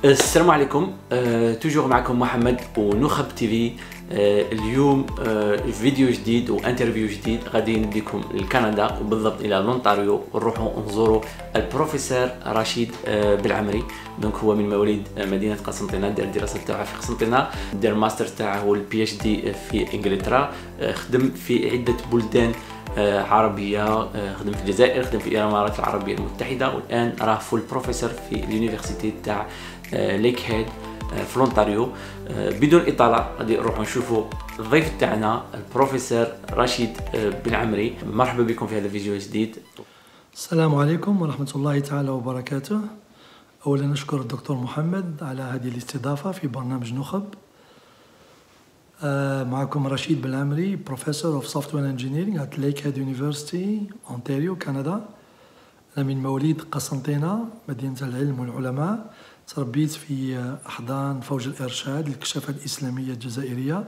السلام عليكم. توجور معكم محمد ونخب تي في. اليوم فيديو جديد وانترفيو جديد غادي نديكم لكندا وبالضبط الى لونتاريو ونروحوا نزوروا البروفيسور رشيد بالعمري. دونك هو من مواليد مدينه قسنطينه، دار الدراسه تاعو في قسنطينه، دار الماستر تاعو البي اتش دي في انجلترا، خدم في عده بلدان عربيه، خدم في الجزائر، خدم في الامارات العربيه المتحده، والان راه فول بروفيسور في اليونيفرسيتي تاع ليك هيد في لونتاريو. بدون اطاله غادي نروحوا نشوفوا الضيف تاعنا البروفيسور رشيد بالعمري. مرحبا بكم في هذا الفيديو الجديد. السلام عليكم ورحمه الله تعالى وبركاته. اولا نشكر الدكتور محمد على هذه الاستضافه في برنامج نخب. معكم رشيد بالعمري، Professor of Software Engineering at Lakehead University, Ontario, كندا. أنا من مواليد قسنطينة، مدينة العلم والعلماء. تربيت في أحضان فوج الإرشاد للكشافة الإسلامية الجزائرية.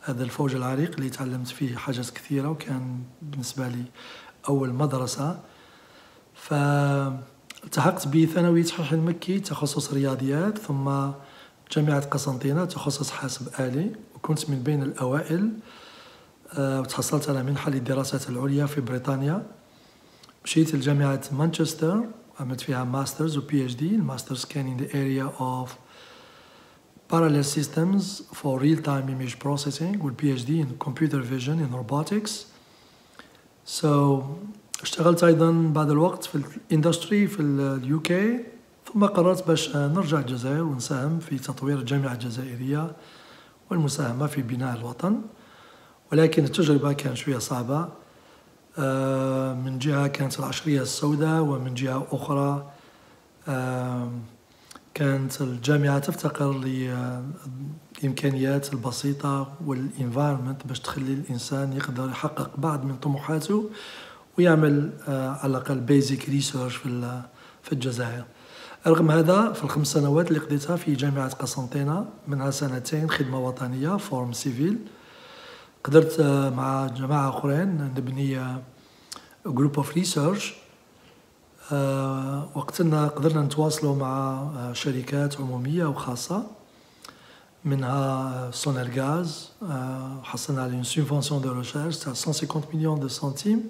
هذا الفوج العريق اللي تعلمت فيه حاجات كثيرة، وكان بالنسبة لي أول مدرسة. فالتحقت بثانوية حلح المكي تخصص رياضيات، ثم جامعة قسنطينة تخصص حاسب آلي، وكنت من بين الأوائل. وتحصلت على منحة للدراسات العليا في بريطانيا. مشيت لجامعة مانشستر، عملت فيها ماسترز و بي اتش دي. الماسترز كان in the area of parallel systems for real-time image processing، وال PhD in computer vision in robotics. اشتغلت أيضا بعد الوقت في الاندستري في اليو كي، ثم قررت باش نرجع الجزائر ونساهم في تطوير الجامعة الجزائرية والمساهمة في بناء الوطن. ولكن التجربة كانت شوية صعبة. من جهة كانت العشرية السوداء، ومن جهة أخرى كانت الجامعة تفتقر للإمكانيات البسيطة والإنفايرمنت باش تخلي الإنسان يقدر يحقق بعض من طموحاته ويعمل على الأقل بيزيك ريسيرش في الجزائر. رغم هذا، في ال5 سنوات اللي قضيتها في جامعة قسنطينة، منها 2 خدمة وطنية فورم سيفيل، قدرت مع جماعة أخرين نبني جروب اوف ريسيرش. وقتنا قدرنا نتواصلوا مع شركات عمومية وخاصة، منها سونيرغاز. حصلنا على سبفونسيون دو ريشيرش تاع 150 مليون دو سنتيم.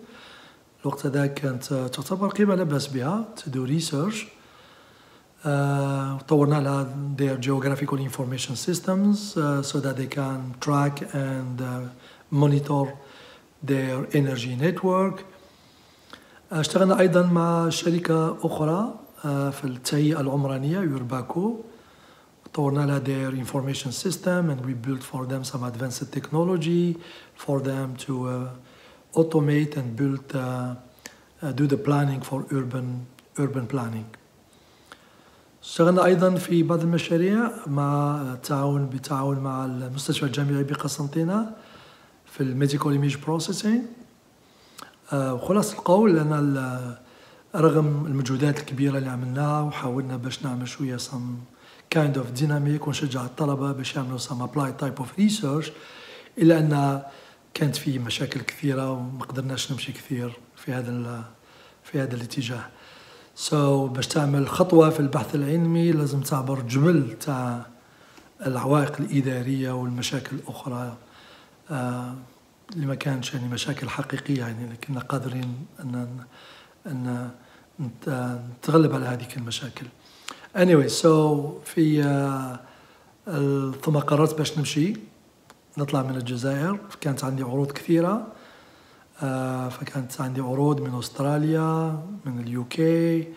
الوقت هذاك كانت تعتبر قيمة لا بأس بها تدو ريسيرش. طورنا لها their geographical information systems so that they can track and monitor their energy network. اشتغلنا أيضا مع شركة أخرى في التهيئة العمرانية، يورباكو. طورنا لها their information system and we built for them some advanced technology for them to automate and build do the planning for urban planning. اشتغلنا أيضا في بعض المشاريع بالتعاون مع المستشفى الجامعي بقسنطينة في الميديكال ايميج بروسيسينج. وخلاص القول أن رغم المجهودات الكبيرة اللي عملناها وحاولنا باش نعمل شوية some kind of dynamic ونشجع الطلبة باش يعملوا some applied type of research، إلا أن كانت فيه مشاكل كثيرة وما قدرناش نمشي كثير في هذا الاتجاه. باش تعمل خطوة في البحث العلمي لازم تعبر جمل تاع العوائق الإدارية والمشاكل الأخرى اللي ما كانتش يعني مشاكل حقيقية، يعني لكننا قادرين أن نتغلب على هذه المشاكل. anyway في ثم قررت باش نطلع من الجزائر. كانت عندي عروض كثيرة. فكانت عندي عروض من أستراليا، من اليو كي،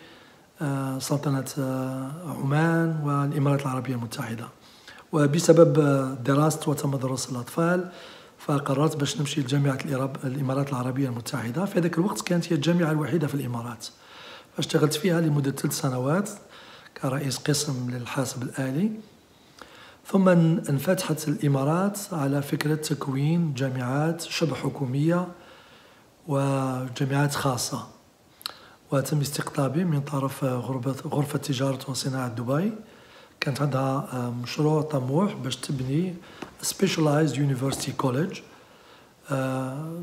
سلطنة عمان والإمارات العربية المتحدة. وبسبب دراسة وتمدرس الأطفال فقررت باش نمشي لجامعة الإمارات العربية المتحدة. في ذاك الوقت كانت هي الجامعة الوحيدة في الإمارات، فاشتغلت فيها لمدة 3 سنوات كرئيس قسم للحاسب الآلي. ثم انفتحت الإمارات على فكرة تكوين جامعات شبه حكومية وجامعات خاصة، وتم استقطابي من طرف غرفة تجارة وصناعة دبي. كانت عندها مشروع طموح باش تبني specialized university college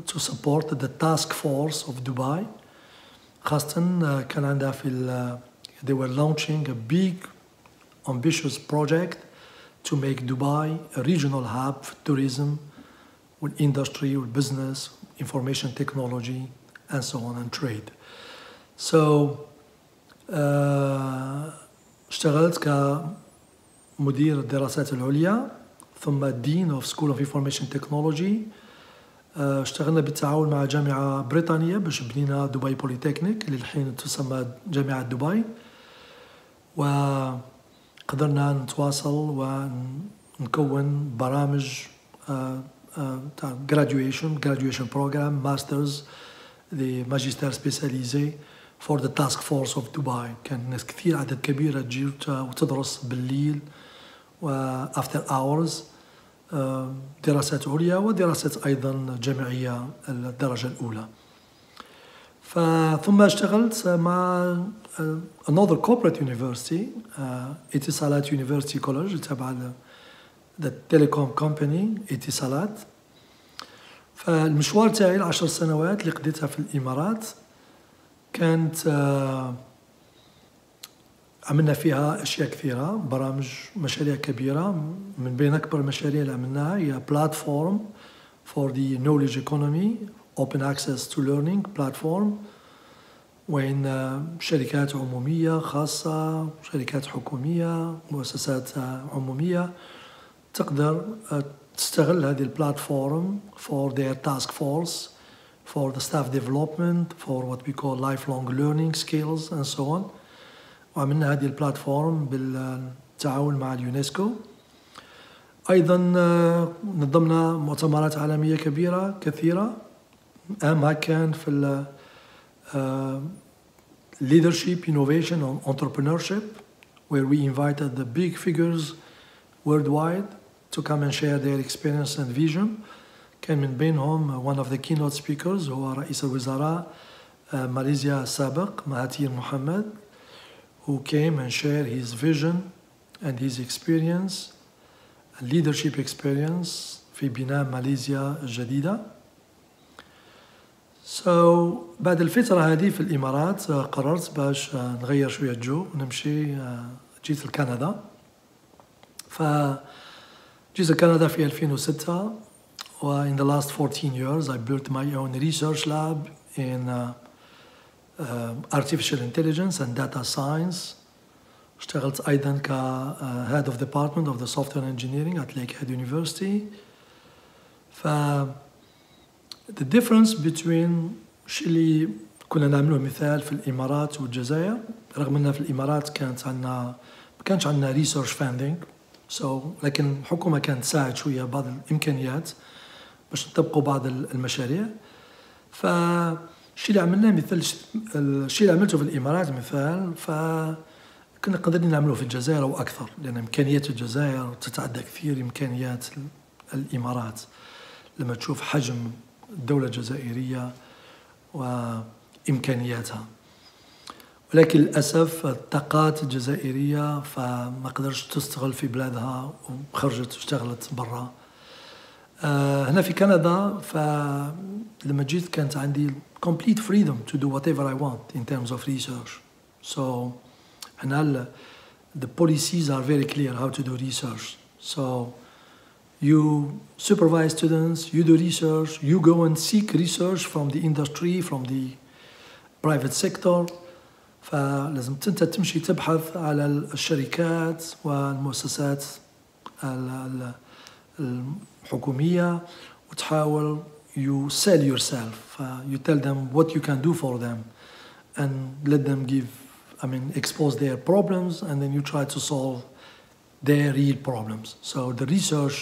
to support the task force of Dubai. خاصة كان عندها they were launching a big ambitious project to make Dubai a regional hub for tourism, with industry, with business, information technology, and so on, and trade. So اشتغلت كمدير الدراسات العليا ثم Dean of School of Information Technology. اشتغلنا بالتعاون مع جامعة بريطانية باش بنينا دبي بوليتكنيك اللي الحين تسمى جامعة دبي، وقدرنا نتواصل ونكون برامج graduation program, masters, the magister spécialisé for the task force of Dubai. كان ناس كثير، عدد كبير تجي وتدرس بالليل و after hours دراسات عليا ودراسات أيضا جامعية الدرجة الأولى. ثم اشتغلت مع another corporate university, Etisalat University College تبع the telecom company Etisalat. فالمشوار تاعي 10 سنوات اللي قضيتها في الإمارات كانت عملنا فيها أشياء كثيرة، برامج، مشاريع كبيرة. من بين أكبر المشاريع اللي عملناها هي platform for the knowledge economy, open access to learning platform، وين شركات عمومية خاصة، شركات حكومية، مؤسسات عمومية تقدر تستغل هذه البلاتفورم for their task force, for the staff development, for what we call lifelong learning skills and so on. وعملنا هذه البلاتفورم بالتعاون مع اليونسكو. أيضا نظمنا مؤتمرات عالمية كبيرة كثيرة، أهمها كان في leadership, innovation and entrepreneurship, where we invited the big figures worldwide to come and share their experience and vision. كان من بينهم one of the keynote speakers هو رئيس الوزراء ماليزيا السابق مهاتير محمد, who came and shared his vision and his experience, leadership experience في بناء ماليزيا الجديدة. So بعد الفترة هذه في الإمارات قررت باش نغير شوية الجو ونمشي. جيت لكندا، فجيت لكندا في 2006 و in the last 14 years I built my own research lab in artificial intelligence and data science. اشتغلت أيضا ك head of department of the software engineering at Lakehead University. the difference between الشيء اللي كنا نعمله مثال في الإمارات والجزائر، رغم أننا في الإمارات ما كانش عندنا research funding، لكن الحكومة كانت تساعد شوية بعض الإمكانيات باش نطبقوا بعض المشاريع. فالشيء اللي عملناه مثل الشيء اللي عملته في الإمارات مثال، فكنا قادرين نعمله في الجزائر وأكثر، لأن إمكانيات الجزائر تتعدى كثير إمكانيات الإمارات لما تشوف حجم الدولة الجزائرية وإمكانياتها. ولكن للأسف الطاقات الجزائرية فما قدرش تستغل في بلادها وخرجت واشتغلت برا. هنا في كندا فلما جيت كانت عندي complete freedom to do whatever I want in terms of research. So هنا the policies are very clear how to do research. So you supervise students, you do research, you go and seek research from the industry, from the private sector. فلازم انت تمشي تبحث على الشركات والمؤسسات الحكومية وتحاول you sell yourself. You tell them what you can do for them and let them expose their problems, and then you try to solve their real problems. So the research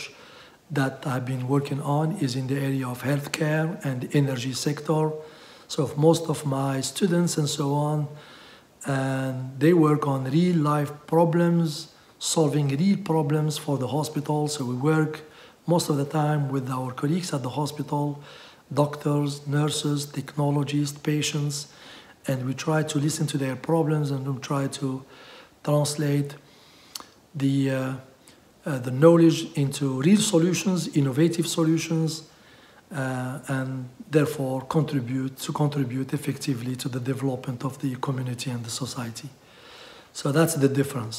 that I've been working on is in the area of healthcare and the energy sector. So most of my students and so on, and they work on real life problems, solving real problems for the hospital. So we work most of the time with our colleagues at the hospital, doctors, nurses, technologists, patients, and we try to listen to their problems and we try to translate the knowledge into real solutions, innovative solutions, and therefore contribute effectively to the development of the community and the society. So that's the difference.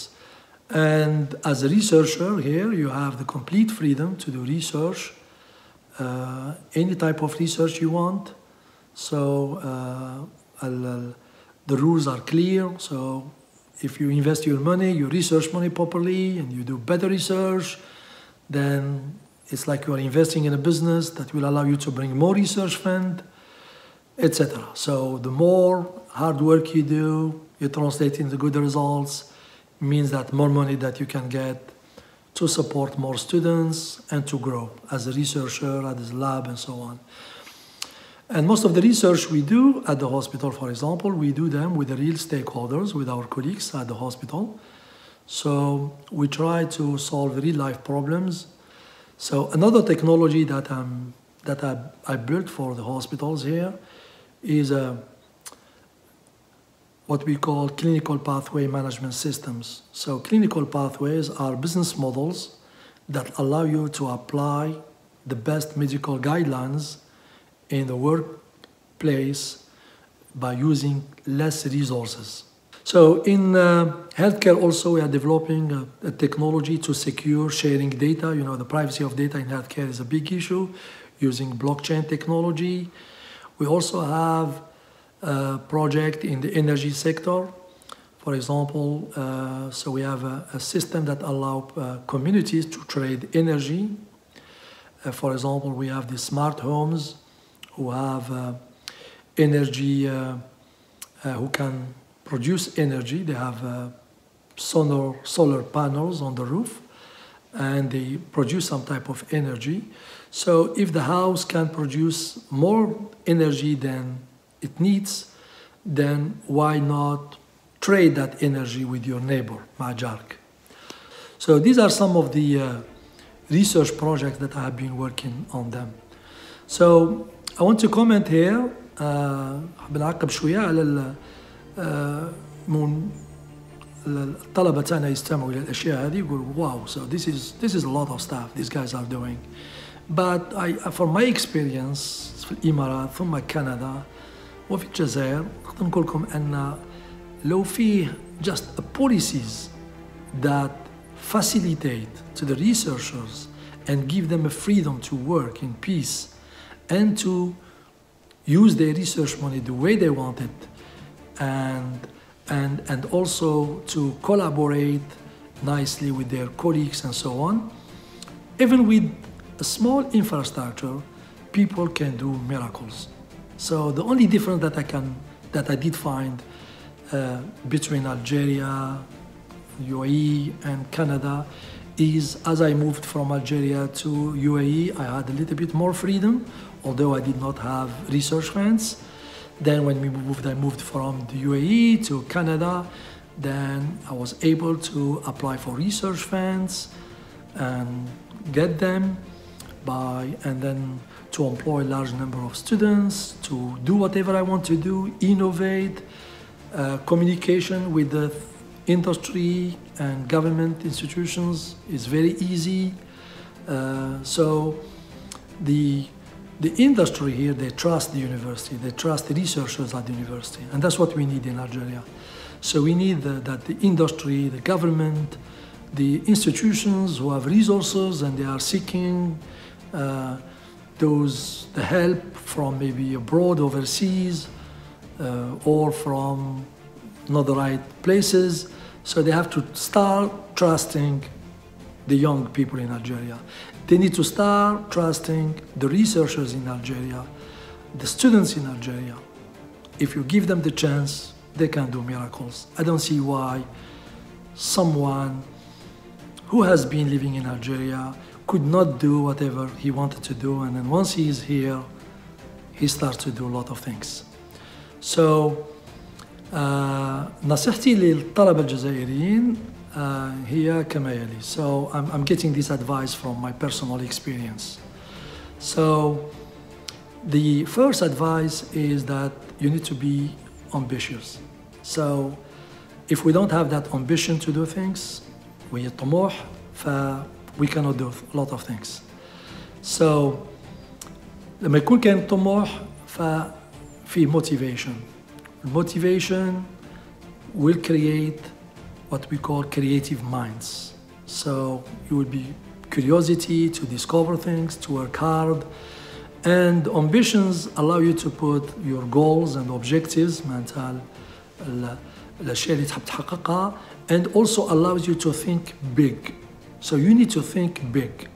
And as a researcher here, you have the complete freedom to do research, any type of research you want. So the rules are clear. So if you invest your money, you research money properly, and you do better research, then it's like you are investing in a business that will allow you to bring more research fund, etc. So the more hard work you do, you translate into good results, means that more money that you can get to support more students and to grow as a researcher at the lab and so on. And most of the research we do at the hospital, for example, we do them with the real stakeholders, with our colleagues at the hospital. So we try to solve real life problems. So another technology that I built for the hospitals here is what we call clinical pathway management systems. So clinical pathways are business models that allow you to apply the best medical guidelines in the workplace by using less resources. So in healthcare also, we are developing a technology to secure sharing data. You know, the privacy of data in healthcare is a big issue, using blockchain technology. We also have a project in the energy sector. For example, so we have a system that allows communities to trade energy. For example, we have the smart homes who have energy, who can produce energy. They have solar panels on the roof, and they produce some type of energy. So if the house can produce more energy than it needs, then why not trade that energy with your neighbor, Majark? So these are some of the research projects that I have been working on them. So I want to comment here, بنعقب شوية على الطلبة تاعنا يستمعوا إلى الأشياء هذه يقولوا wow, so this is a lot of stuff these guys are doing. But from my experience في الإمارات ثم كندا وفي الجزائر نقدر نقول لكم أن لو فيه just policies that facilitate to the researchers and give them a freedom to work in peace and to use their research money the way they want it, and also to collaborate nicely with their colleagues and so on. Even with a small infrastructure, people can do miracles. So the only difference that I did find between Algeria, UAE, and Canada is as I moved from Algeria to UAE, I had a little bit more freedom, although I did not have research grants. Then when I moved from the UAE to Canada, then I was able to apply for research funds and get them and then to employ a large number of students, to do whatever I want to do, innovate, communication with the industry and government institutions is very easy. So the industry here, they trust the university, they trust the researchers at the university, and that's what we need in Algeria. So we need that the industry, the government, the institutions who have resources and they are seeking the help from maybe abroad, overseas, or from not the right places. So they have to start trusting the young people in Algeria. They need to start trusting the researchers in Algeria, the students in Algeria. If you give them the chance, they can do miracles. I don't see why someone who has been living in Algeria could not do whatever he wanted to do, and then once he is here, he starts to do a lot of things. So نصيحتي للطلبة الجزائريين هي كما يلي. So I'm getting this advice from my personal experience. So the first advice is that you need to be ambitious. So if we don't have that ambition to do things, we طموح, we cannot do a lot of things. So لما يكون كان طموح ففي motivation. Motivation will create what we call creative minds. So you will be curiosity to discover things, to work hard, and ambitions allow you to put your goals and objectives الأشياء اللي تحب تحققها, and also allows you to think big. So you need to think big.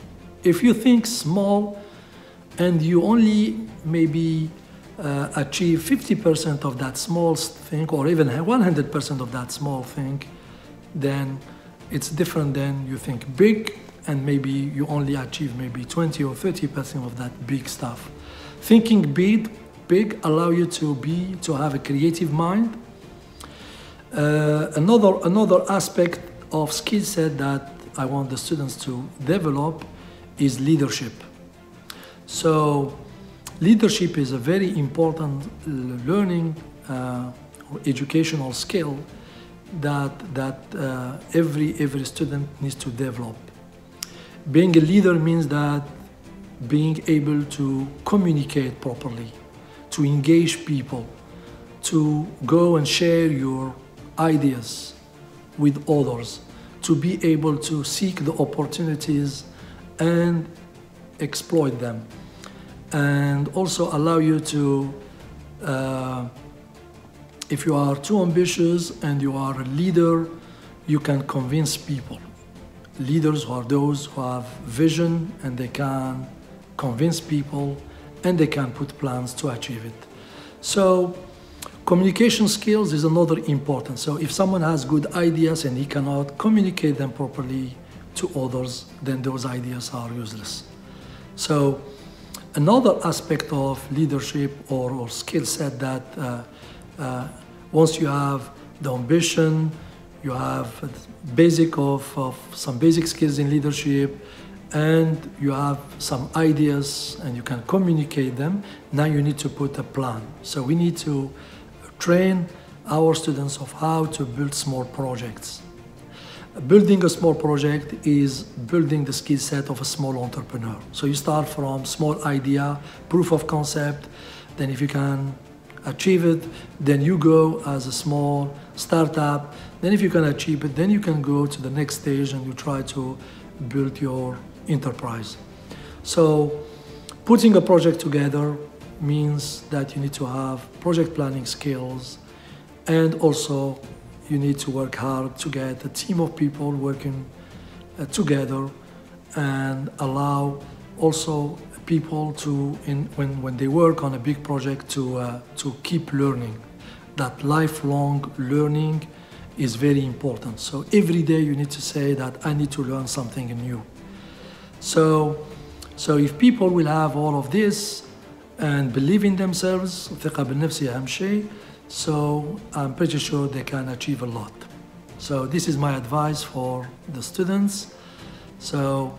If you think small and you only maybe achieve 50% of that small thing, or even 100% of that small thing, then it's different than you think big and maybe you only achieve maybe 20 or 30% of that big stuff. Thinking big allow you to have a creative mind. Another aspect of skill set that I want the students to develop is leadership. So leadership is a very important learning or educational skill that every student needs to develop. Being a leader means that being able to communicate properly, to engage people, to go and share your ideas with others, to be able to seek the opportunities and exploit them, and also allow you to, if you are too ambitious and you are a leader, you can convince people. Leaders are those who have vision and they can convince people and they can put plans to achieve it. So communication skills is another important. So if someone has good ideas and he cannot communicate them properly to others, then those ideas are useless. So another aspect of leadership or skill set that once you have the ambition, you have some basic skills in leadership, and you have some ideas and you can communicate them, now you need to put a plan. So we need to train our students of how to build small projects. Building a small project is building the skill set of a small entrepreneur. So you start from small idea, proof of concept, then if you can achieve it, then you go as a small startup. Then if you can achieve it, then you can go to the next stage and you try to build your enterprise. So putting a project together means that you need to have project planning skills, and also you need to work hard to get a team of people working together, and allow also people to, when they work on a big project, to keep learning. That lifelong learning is very important. So every day you need to say that I need to learn something new. So if people will have all of this and believe in themselves, ثقة بالنفس أهم شيء, so I'm pretty sure they can achieve a lot. So this is my advice for the students. So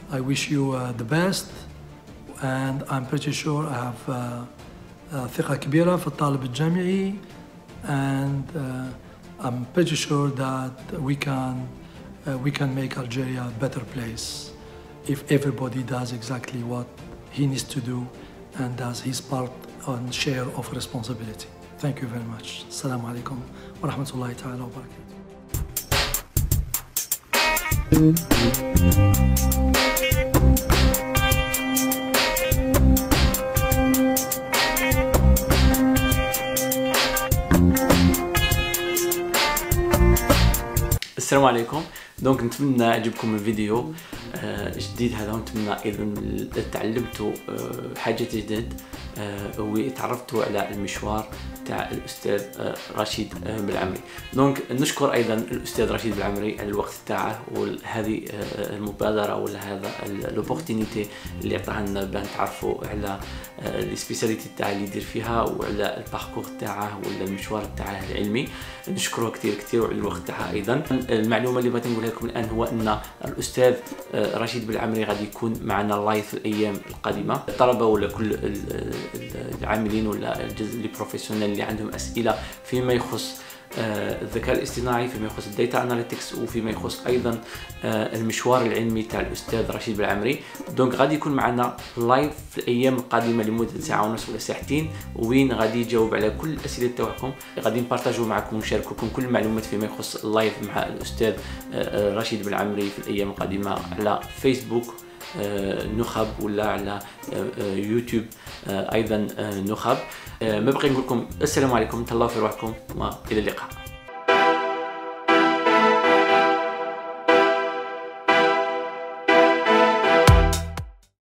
I wish you the best, and I'm pretty sure I have ثقة كبيرة في الطالب الجامعي, and I'm pretty sure that we can make Algeria a better place if everybody does exactly what he needs to do and does his part and share of responsibility. Thank you very much. Assalamu alaikum wa rahmatullahi ta'ala wa السلام عليكم. دونك نتمنى عجبكم الفيديو جديد هذا، ونتمنى ايضا تعلمتوا حاجه جديد وتعرفتوا على المشوار تاع الاستاذ رشيد بالعمري. دونك نشكر ايضا الاستاذ رشيد بالعمري على الوقت تاعه وهذه المبادره ولا هذا لوبورتينيتي اللي عطاها لنا باه نتعرفوا على السبيساليتي تاع اللي يدير فيها وعلى الباركور تاعه ولا المشوار تاعه العلمي. نشكره كثير وعلى الوقت تاعها ايضا. المعلومه اللي بغيت نقولها لكم الان هو ان الاستاذ رشيد بالعمري غادي يكون معنا لايف في الايام القادمه. الطلبه ولا كل العاملين ولا الجزء اللي بروفيسيونيل اللي عندهم اسئله فيما يخص الذكاء الاصطناعي، فيما يخص الداتا اناليتكس، وفيما يخص ايضا المشوار العلمي تاع الاستاذ رشيد بالعمري. دونك غادي يكون معنا لايف في الايام القادمه لمده ساعه ونص ولا ساعتين، وين غادي يجاوب على كل الاسئله تاعكم. غادي نبارطاجوا معكم ونشارككم كل المعلومات فيما يخص اللايف مع الاستاذ رشيد بالعمري في الايام القادمه على فيسبوك نخب، ولا على يوتيوب ايضا نخب. ما بقي نقول لكم السلام عليكم، تهلاو في روحكم والى اللقاء.